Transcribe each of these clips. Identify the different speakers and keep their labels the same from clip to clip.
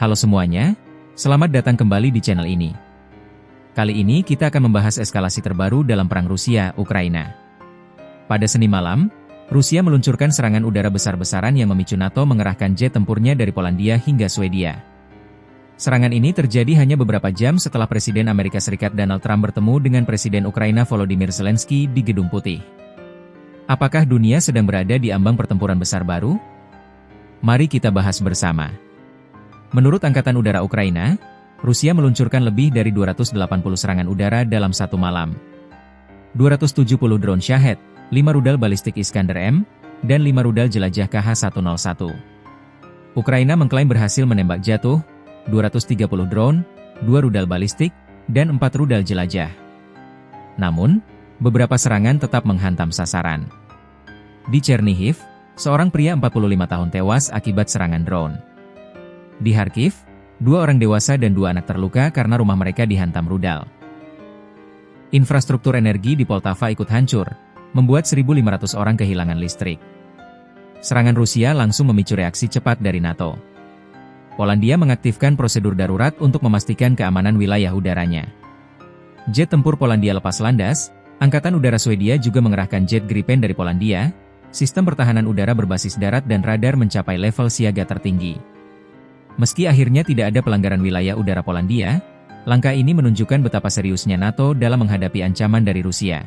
Speaker 1: Halo semuanya, selamat datang kembali di channel ini. Kali ini kita akan membahas eskalasi terbaru dalam perang Rusia-Ukraina. Pada Senin malam, Rusia meluncurkan serangan udara besar-besaran yang memicu NATO mengerahkan jet tempurnya dari Polandia hingga Swedia. Serangan ini terjadi hanya beberapa jam setelah Presiden Amerika Serikat Donald Trump bertemu dengan Presiden Ukraina Volodymyr Zelensky di Gedung Putih. Apakah dunia sedang berada di ambang pertempuran besar baru? Mari kita bahas bersama. Menurut Angkatan Udara Ukraina, Rusia meluncurkan lebih dari 280 serangan udara dalam satu malam. 270 drone Shahed, 5 rudal balistik Iskander-M, dan 5 rudal jelajah KH-101. Ukraina mengklaim berhasil menembak jatuh 230 drone, 2 rudal balistik, dan 4 rudal jelajah. Namun, beberapa serangan tetap menghantam sasaran. Di Chernihiv, seorang pria 45 tahun tewas akibat serangan drone. Di Kharkiv, 2 orang dewasa dan 2 anak terluka karena rumah mereka dihantam rudal. Infrastruktur energi di Poltava ikut hancur, membuat 1.500 orang kehilangan listrik. Serangan Rusia langsung memicu reaksi cepat dari NATO. Polandia mengaktifkan prosedur darurat untuk memastikan keamanan wilayah udaranya. Jet tempur Polandia lepas landas, Angkatan Udara Swedia juga mengerahkan jet Gripen dari Polandia, sistem pertahanan udara berbasis darat dan radar mencapai level siaga tertinggi. Meski akhirnya tidak ada pelanggaran wilayah udara Polandia, langkah ini menunjukkan betapa seriusnya NATO dalam menghadapi ancaman dari Rusia.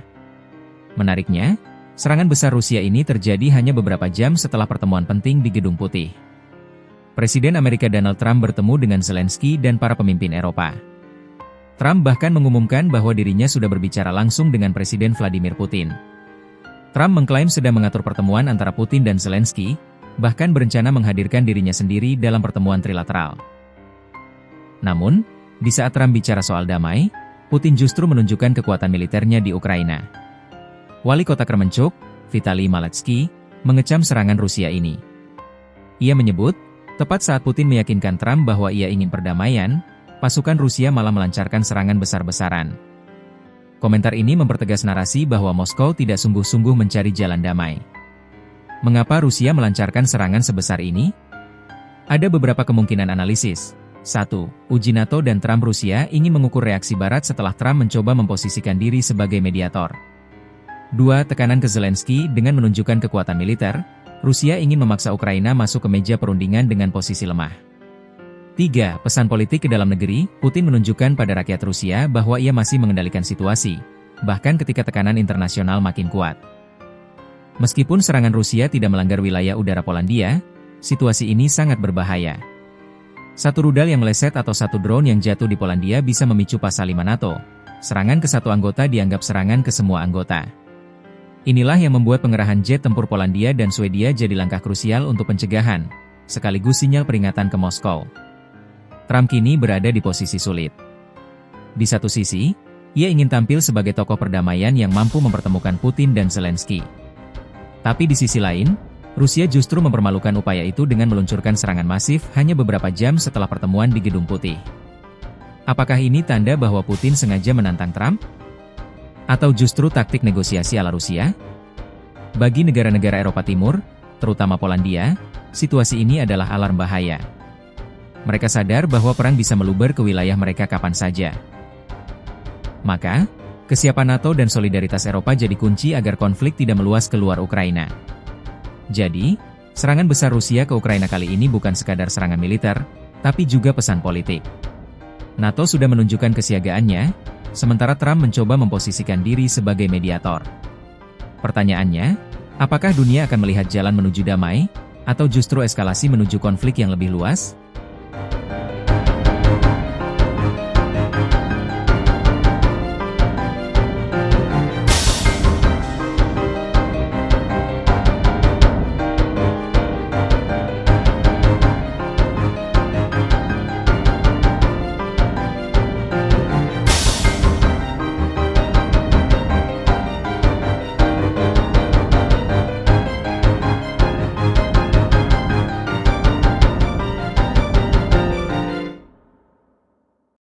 Speaker 1: Menariknya, serangan besar Rusia ini terjadi hanya beberapa jam setelah pertemuan penting di Gedung Putih. Presiden Amerika Donald Trump bertemu dengan Zelensky dan para pemimpin Eropa. Trump bahkan mengumumkan bahwa dirinya sudah berbicara langsung dengan Presiden Vladimir Putin. Trump mengklaim sedang mengatur pertemuan antara Putin dan Zelensky, bahkan berencana menghadirkan dirinya sendiri dalam pertemuan trilateral. Namun, di saat Trump bicara soal damai, Putin justru menunjukkan kekuatan militernya di Ukraina. Wali kota Kremenchuk, Vitaly Maletsky, mengecam serangan Rusia ini. Ia menyebut, tepat saat Putin meyakinkan Trump bahwa ia ingin perdamaian, pasukan Rusia malah melancarkan serangan besar-besaran. Komentar ini mempertegas narasi bahwa Moskow tidak sungguh-sungguh mencari jalan damai. Mengapa Rusia melancarkan serangan sebesar ini? Ada beberapa kemungkinan analisis. 1. Uji NATO dan Trump. Rusia ingin mengukur reaksi Barat setelah Trump mencoba memposisikan diri sebagai mediator. 2. Tekanan ke Zelensky dengan menunjukkan kekuatan militer. Rusia ingin memaksa Ukraina masuk ke meja perundingan dengan posisi lemah. 3. Pesan politik ke dalam negeri. Putin menunjukkan pada rakyat Rusia bahwa ia masih mengendalikan situasi, bahkan ketika tekanan internasional makin kuat. Meskipun serangan Rusia tidak melanggar wilayah udara Polandia, situasi ini sangat berbahaya. Satu rudal yang meleset atau satu drone yang jatuh di Polandia bisa memicu pasal 5 NATO. Serangan ke satu anggota dianggap serangan ke semua anggota. Inilah yang membuat pengerahan jet tempur Polandia dan Swedia jadi langkah krusial untuk pencegahan, sekaligus sinyal peringatan ke Moskow. Trump kini berada di posisi sulit. Di satu sisi, ia ingin tampil sebagai tokoh perdamaian yang mampu mempertemukan Putin dan Zelensky. Tapi di sisi lain, Rusia justru mempermalukan upaya itu dengan meluncurkan serangan masif hanya beberapa jam setelah pertemuan di Gedung Putih. Apakah ini tanda bahwa Putin sengaja menantang Trump? Atau justru taktik negosiasi ala Rusia? Bagi negara-negara Eropa Timur, terutama Polandia, situasi ini adalah alarm bahaya. Mereka sadar bahwa perang bisa meluber ke wilayah mereka kapan saja. Maka, kesiapan NATO dan solidaritas Eropa jadi kunci agar konflik tidak meluas keluar Ukraina. Jadi, serangan besar Rusia ke Ukraina kali ini bukan sekadar serangan militer, tapi juga pesan politik. NATO sudah menunjukkan kesiagaannya, sementara Trump mencoba memposisikan diri sebagai mediator. Pertanyaannya, apakah dunia akan melihat jalan menuju damai, atau justru eskalasi menuju konflik yang lebih luas?